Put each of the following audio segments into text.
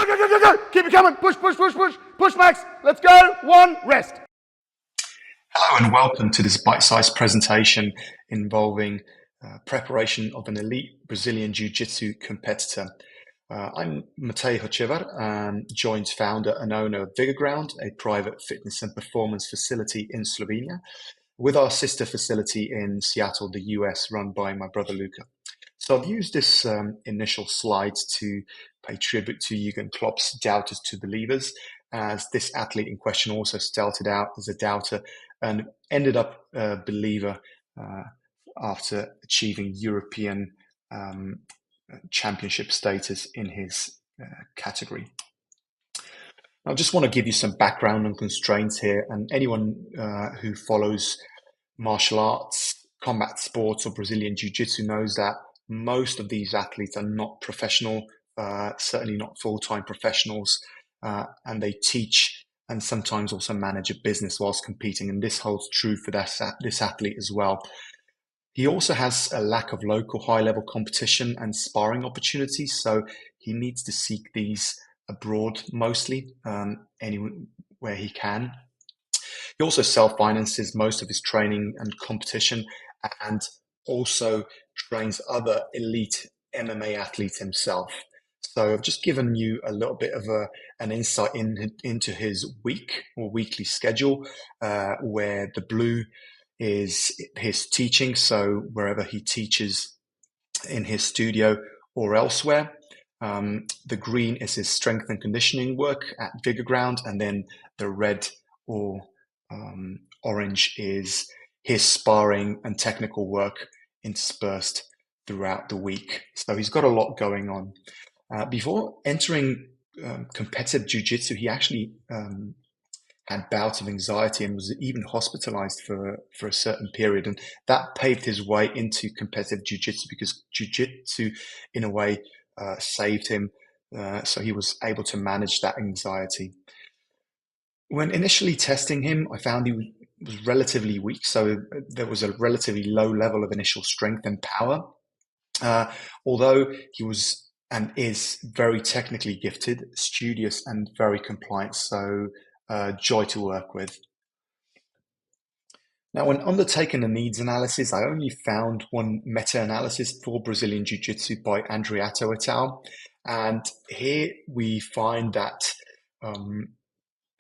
go. Keep it coming. Push, Max. Let's go. 1, rest. Hello and welcome to this bite-sized presentation involving preparation of an elite Brazilian Jiu Jitsu competitor. I'm Matej Hocevar, joint founder and owner of Vigor Ground, a private fitness and performance facility in Slovenia, with our sister facility in Seattle, the US, run by my brother Luca. So I've used this initial slides to pay tribute to Jürgen Klopp's doubters to believers, as this athlete in question also started out as a doubter and ended up a believer after achieving European championship status in his category. I just want to give you some background and constraints here, and anyone who follows martial arts, combat sports, or Brazilian Jiu Jitsu knows that most of these athletes are not professional, certainly not full-time professionals, and they teach and sometimes also manage a business whilst competing, and this holds true for this athlete as well. He also has a lack of local high-level competition and sparring opportunities, so he needs to seek these abroad mostly, anywhere he can. He also self-finances most of his training and competition, and also trains other elite MMA athletes himself. So I've just given you a little bit of an insight into his week or weekly schedule, where the blue is his teaching, so wherever he teaches in his studio or elsewhere. The green is his strength and conditioning work at Vigor Ground, and then the red or orange is his sparring and technical work interspersed throughout the week. So he's got a lot going on. Before entering competitive jiu-jitsu, he actually had bouts of anxiety and was even hospitalized for a certain period. And that paved his way into competitive jiu-jitsu, because jiu-jitsu, in a way, saved him. So he was able to manage that anxiety. When initially testing him, I found he was relatively weak. So there was a relatively low level of initial strength and power. Although he was and is very technically gifted, studious, and very compliant. So joy to work with. Now, when undertaking a needs analysis, I only found one meta-analysis for Brazilian Jiu Jitsu by Andriato et al. And here we find that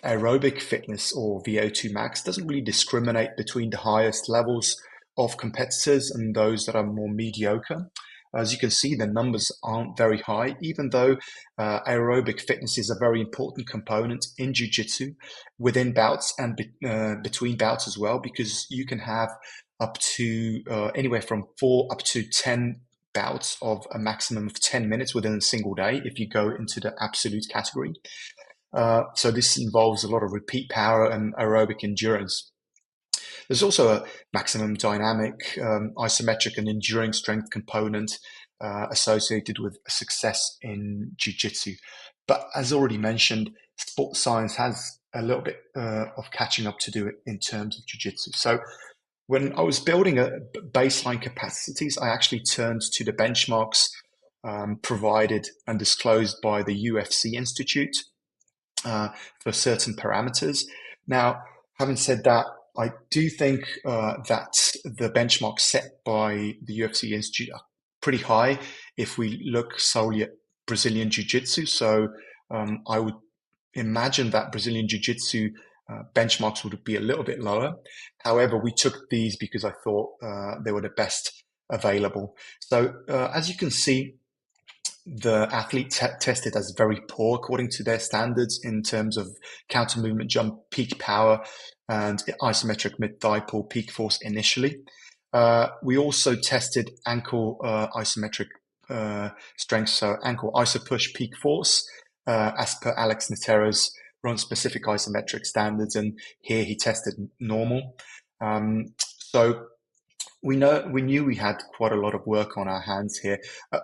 aerobic fitness, or VO2 max, doesn't really discriminate between the highest levels of competitors and those that are more mediocre. As you can see, the numbers aren't very high, even though aerobic fitness is a very important component in jiu-jitsu within bouts and between bouts as well, because you can have up to anywhere from 4 up to 10 bouts of a maximum of 10 minutes within a single day if you go into the absolute category. So this involves a lot of repeat power and aerobic endurance. There's also a maximum dynamic, isometric and enduring strength component associated with success in jiu-jitsu. But as already mentioned, sports science has a little bit of catching up to do in terms of jiu-jitsu. So when I was building a baseline capacities, I actually turned to the benchmarks provided and disclosed by the UFC Institute for certain parameters. Now, having said that, I do think that the benchmarks set by the UFC Institute are pretty high if we look solely at Brazilian Jiu-Jitsu. So I would imagine that Brazilian Jiu-Jitsu benchmarks would be a little bit lower. However, we took these because I thought they were the best available. So as you can see, the athlete tested as very poor according to their standards in terms of counter movement jump, peak power, and isometric mid-thigh pull peak force initially. We also tested ankle isometric strength, so ankle iso push peak force, as per Alex Natero's run-specific isometric standards, and here he tested normal. So we knew we had quite a lot of work on our hands here.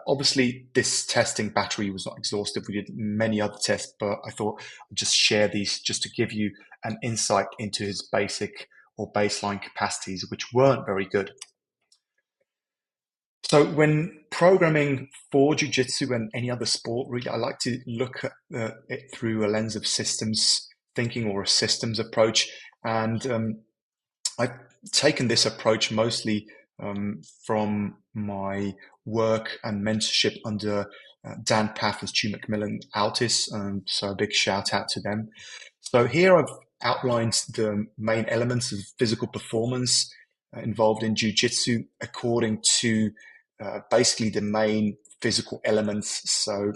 Obviously, this testing battery was not exhaustive. We did many other tests, but I thought I'd just share these just to give you an insight into his basic or baseline capacities, which weren't very good. So when programming for jiu-jitsu and any other sport, really, I like to look at it through a lens of systems thinking or a systems approach. And I've taken this approach mostly from my work and mentorship under Dan Paff and Stu McMillan Altis. So a big shout out to them. So here I've outlined the main elements of physical performance involved in jiu-jitsu according to basically the main physical elements. So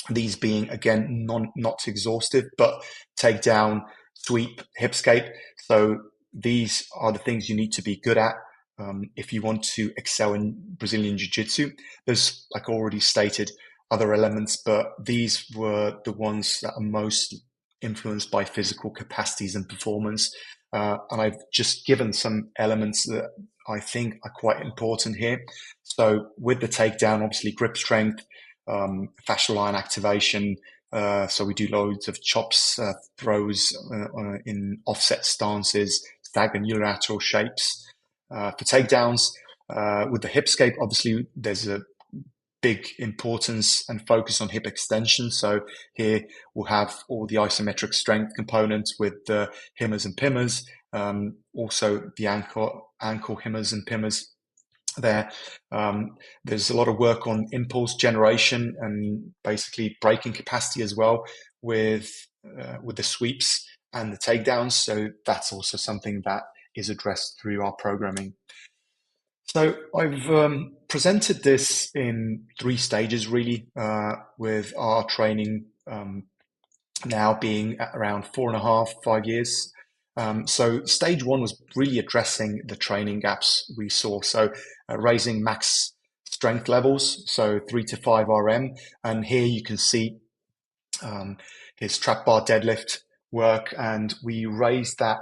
these being again not exhaustive, but takedown, sweep, hipscape. So these are the things you need to be good at if you want to excel in Brazilian Jiu Jitsu. There's, like already stated, other elements, but these were the ones that are most influenced by physical capacities and performance. And I've just given some elements that I think are quite important here. So with the takedown, obviously grip strength, fascial line activation. So we do loads of chops, throws in offset stances, stagger unilateral shapes. For takedowns, with the hipscape, obviously there's a big importance and focus on hip extension. So here we'll have all the isometric strength components with the himmers and pimmers, also the ankle himmers and pimmers there. There's a lot of work on impulse generation and basically braking capacity as well with the sweeps and the takedowns. So that's also something that is addressed through our programming. So I've presented this in 3 stages really, with our training now being at around 4.5, 5 years. So stage 1 was really addressing the training gaps we saw. So raising max strength levels, so 3 to 5 RM. And here you can see his trap bar deadlift work. And we raised that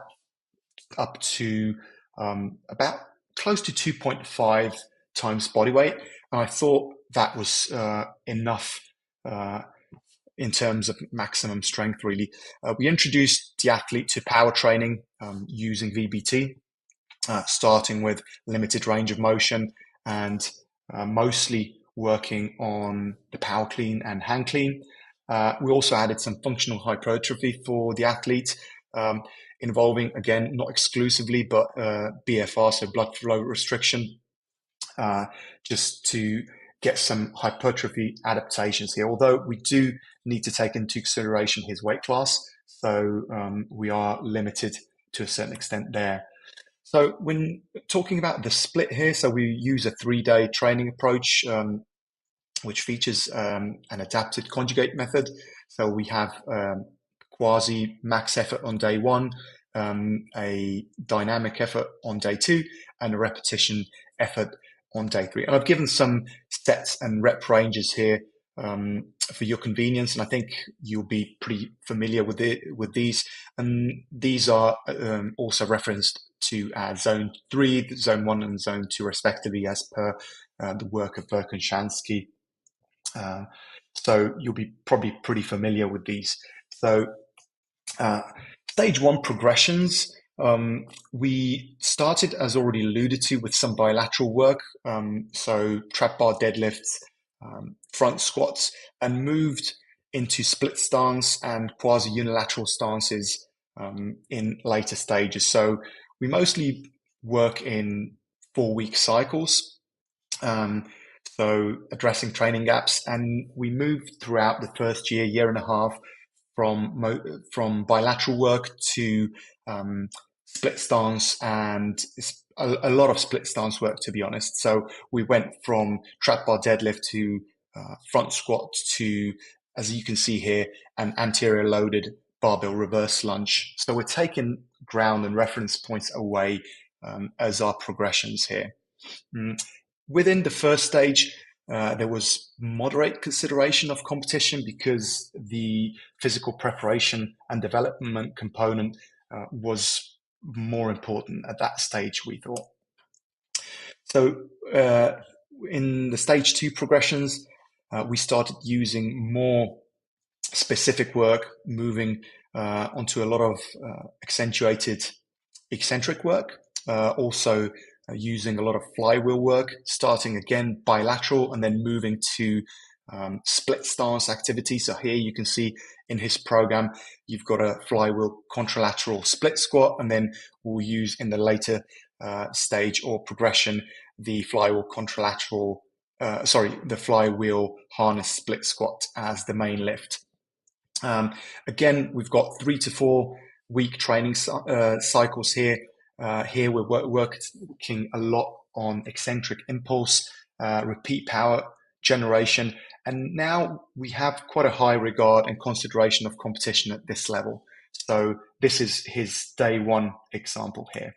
up to about close to 2.5 times body weight. And I thought that was enough in terms of maximum strength, really. We introduced the athlete to power training using VBT, starting with limited range of motion and mostly working on the power clean and hang clean. We also added some functional hypertrophy for the athlete, involving, again, not exclusively, but BFR, so blood flow restriction, just to get some hypertrophy adaptations here. Although we do need to take into consideration his weight class, so we are limited to a certain extent there. So when talking about the split here, so we use a 3-day training approach, which features an adapted conjugate method. So we have quasi max effort on day 1, a dynamic effort on day 2, and a repetition effort on day 3. And I've given some sets and rep ranges here for your convenience, and I think you'll be pretty familiar with these. And these are also referenced to as Zone 3, Zone 1, and Zone 2 respectively, as per the work of Verkhoshansky. So you'll be probably pretty familiar with these. So stage 1 progressions, we started, as already alluded to, with some bilateral work, so trap bar deadlifts, front squats, and moved into split stance and quasi unilateral stances in later stages. So we mostly work in 4-week cycles, so addressing training gaps, and we moved throughout the first year and a half from bilateral work to split stance, and a lot of split stance work, to be honest. So we went from trap bar deadlift to front squat to, as you can see here, an anterior loaded barbell reverse lunge. So we're taking ground and reference points away as our progressions here. Within the first stage, there was moderate consideration of competition because the physical preparation and development component was more important at that stage, we thought. So in the stage 2 progressions, we started using more specific work, moving onto a lot of accentuated eccentric work, also using a lot of flywheel work, starting again bilateral and then moving to split stance activity. So here you can see in his program, you've got a flywheel contralateral split squat, and then we'll use in the later stage or progression, the flywheel contralateral, the flywheel harness split squat as the main lift. Again, we've got 3 to 4 week training cycles here. Here we're working a lot on eccentric impulse, repeat power generation, and now we have quite a high regard and consideration of competition at this level. So this is his day 1 example here.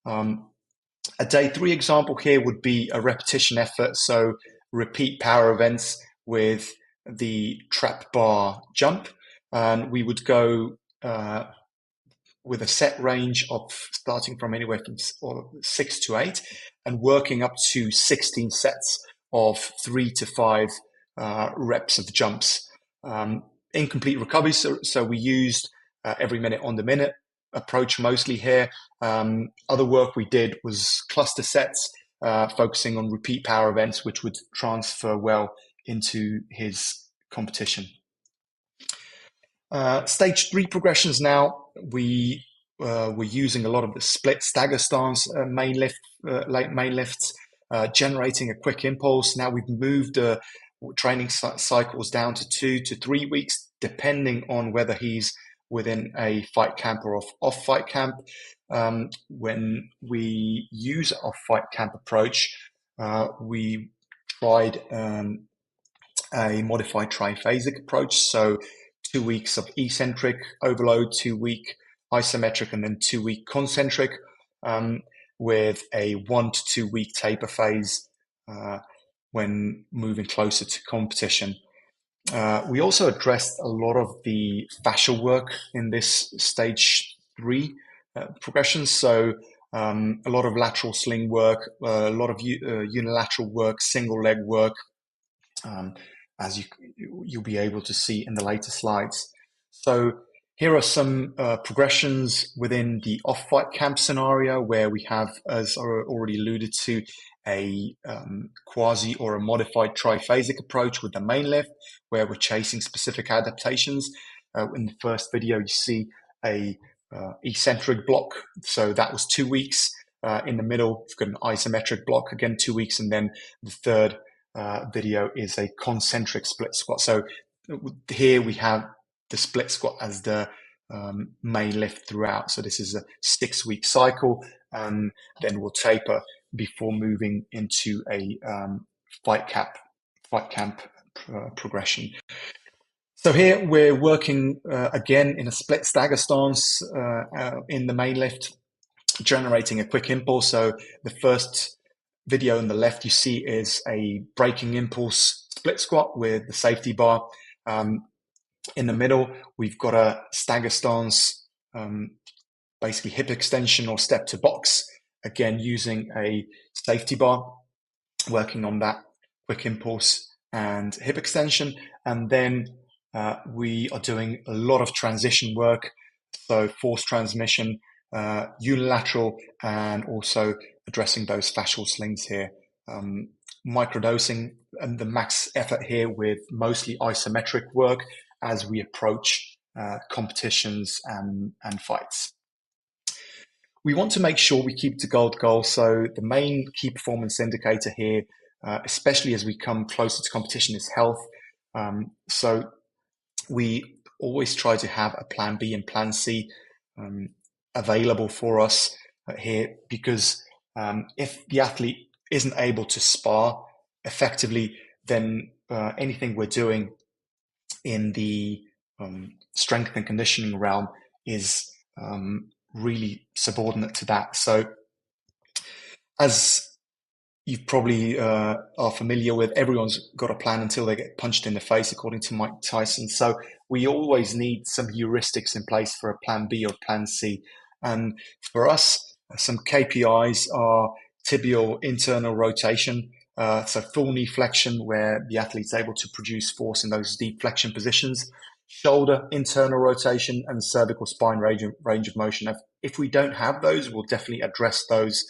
A day 3 example here would be a repetition effort, so repeat power events with the trap bar jump, and we would go with a set range of starting from anywhere from 6 to 8 and working up to 16 sets of 3 to 5 reps of jumps. Incomplete recovery, so we used every minute on the minute approach mostly here. Other work we did was cluster sets, focusing on repeat power events, which would transfer well into his competition. Stage 3 progressions now, we're using a lot of the split stagger stance main lifts, generating a quick impulse. Now we've moved training cycles down to 2 to 3 weeks, depending on whether he's within a fight camp or off fight camp. When we use off fight camp approach, we tried a modified triphasic approach. So 2 weeks of eccentric overload, 2 week isometric, and then 2 week concentric, with a 1 to 2 week taper phase when moving closer to competition. We also addressed a lot of the fascial work in this stage 3 progression. So a lot of lateral sling work, a lot of unilateral work, single leg work, as you'll be able to see in the later slides. So here are some progressions within the off-fight camp scenario, where we have, as I already alluded to, a quasi or a modified triphasic approach with the main lift, where we're chasing specific adaptations. In the first video, you see a eccentric block, so that was 2 weeks. In the middle, we've got an isometric block, again 2 weeks, and then the third video is a concentric split squat. So here we have the split squat as the main lift throughout. So this is a 6 week cycle, and then we'll taper before moving into a fight camp progression. So here we're working again in a split stagger stance in the main lift, generating a quick impulse. So the first video on the left you see is a braking impulse split squat with the safety bar. In the middle, we've got a stagger stance, basically hip extension or step to box, again using a safety bar, working on that quick impulse and hip extension. And then we are doing a lot of transition work, so force transmission, unilateral, and also addressing those fascial slings here. Microdosing and the max effort here with mostly isometric work as we approach competitions and fights. We want to make sure we keep the goal. So the main key performance indicator here, especially as we come closer to competition, is health. So we always try to have a plan B and plan C available for us here, because if the athlete isn't able to spar effectively, then anything we're doing in the strength and conditioning realm is really subordinate to that. So as you probably are familiar with, everyone's got a plan until they get punched in the face, according to Mike Tyson. So we always need some heuristics in place for a plan B or plan C. And for us, some KPIs are tibial internal rotation, so full knee flexion, where the athlete's able to produce force in those deep flexion positions, shoulder internal rotation, and cervical spine range of motion. If we don't have those, we'll definitely address those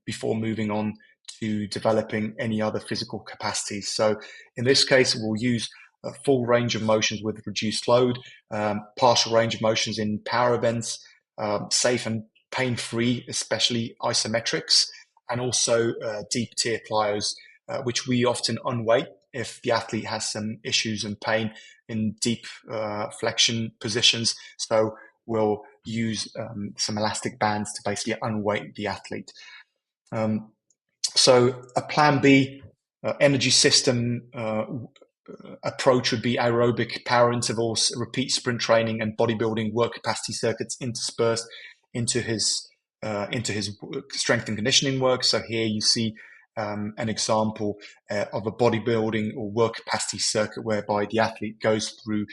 before moving on to developing any other physical capacities. So in this case, we'll use a full range of motions with reduced load, partial range of motions in power events, safe and pain-free, especially isometrics, and also deep tier plyos, which we often unweight if the athlete has some issues and pain in deep flexion positions. So we'll use some elastic bands to basically unweight the athlete. So a plan B energy system approach would be aerobic power intervals, repeat sprint training, and bodybuilding work capacity circuits interspersed into his strength and conditioning work. So here you see an example of a bodybuilding or work capacity circuit whereby the athlete goes through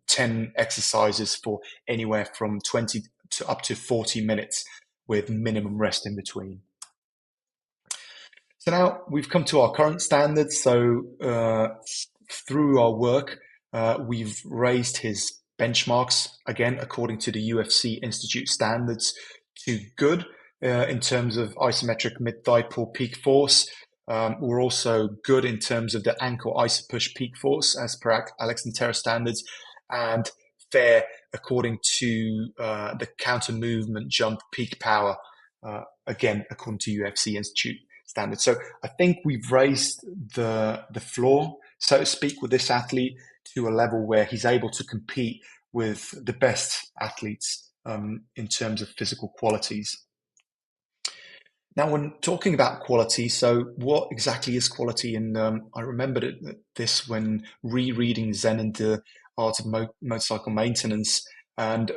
10 exercises for anywhere from 20 to up to 40 minutes with minimum rest in between. So now we've come to our current standards. So through our work, we've raised his benchmarks, again, according to the UFC Institute standards, to good in terms of isometric mid-thigh pull peak force. We're also good in terms of the ankle iso-push peak force as per Alex and Terra standards, and fair according to the counter movement jump peak power, again, according to UFC Institute standards. So I think we've raised the floor, so to speak, with this athlete to a level where he's able to compete with the best athletes in terms of physical qualities. Now, when talking about quality, so what exactly is quality? And I remembered this when rereading Zen and the Art of Motorcycle Maintenance, and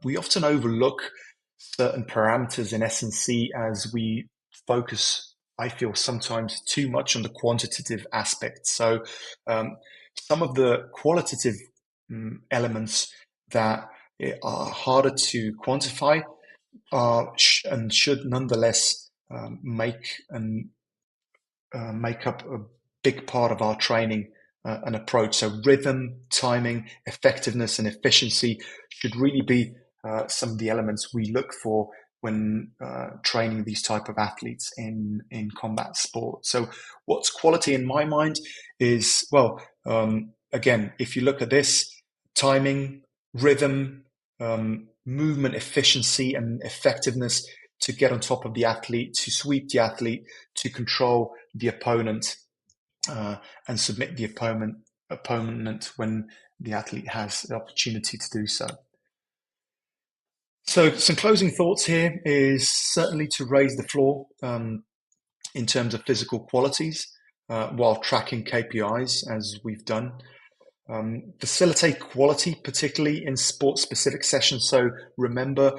we often overlook certain parameters in S&C as we focus, I feel, sometimes too much on the quantitative aspect. So some of the qualitative elements that are harder to quantify and should nonetheless make up a big part of our training and approach. So rhythm, timing, effectiveness, and efficiency should really be some of the elements we look for when training these type of athletes in combat sport. So what's quality in my mind is, well, again, if you look at this, timing, rhythm, movement efficiency and effectiveness to get on top of the athlete, to sweep the athlete, to control the opponent, and submit the opponent when the athlete has the opportunity to do so. So some closing thoughts here is certainly to raise the floor in terms of physical qualities while tracking KPIs, as we've done. Facilitate quality, particularly in sport-specific sessions. So remember,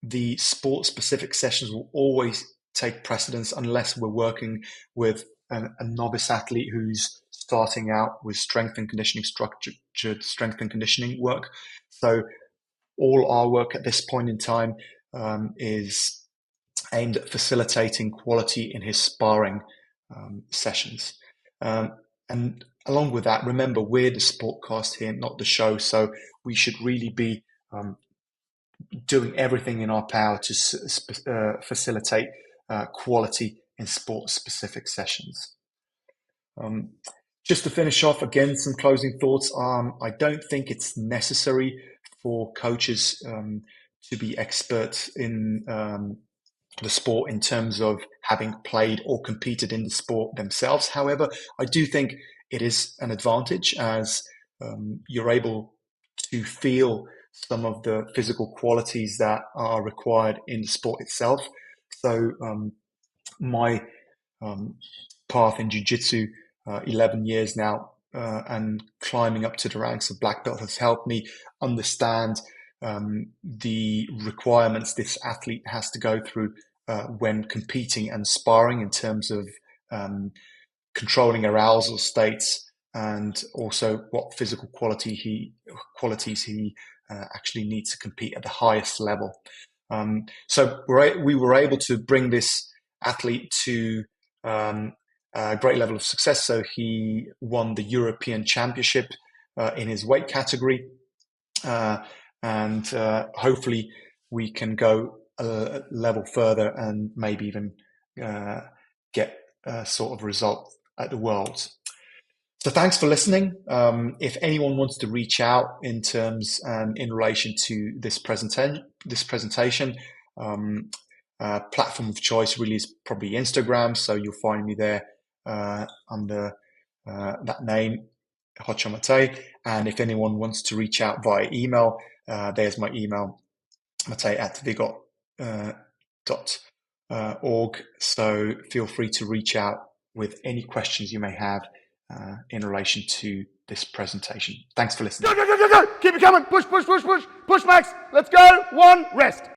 the sport-specific sessions will always take precedence unless we're working with a novice athlete who's starting out with strength and conditioning, structured strength and conditioning work. So all our work at this point in time is aimed at facilitating quality in his sparring sessions. And along with that, remember, we're the sportcast here, not the show. So we should really be doing everything in our power to facilitate quality in sport-specific sessions. Just to finish off, again, some closing thoughts. I don't think it's necessary for coaches to be experts in the sport in terms of having played or competed in the sport themselves. However, I do think it is an advantage as you're able to feel some of the physical qualities that are required in the sport itself. So my path in jiu-jitsu, 11 years now, and climbing up to the ranks of black belt has helped me understand the requirements this athlete has to go through when competing and sparring in terms of controlling arousal states, and also what physical qualities he actually needs to compete at the highest level. So we were able to bring this athlete to a great level of success. So he won the European Championship in his weight category, and hopefully we can go a level further and maybe even get a sort of result at the Worlds. So thanks for listening. If anyone wants to reach out in terms in relation to this presentation, platform of choice really is probably Instagram. So you'll find me there under that name, Hocevar Matej. And if anyone wants to reach out via email, there's my email, matej@vigor.org. So feel free to reach out with any questions you may have in relation to this presentation. Thanks for listening. Go, go, go, go, go. Keep it coming. Push, push, push, push. Push, Max. Let's go. 1, rest.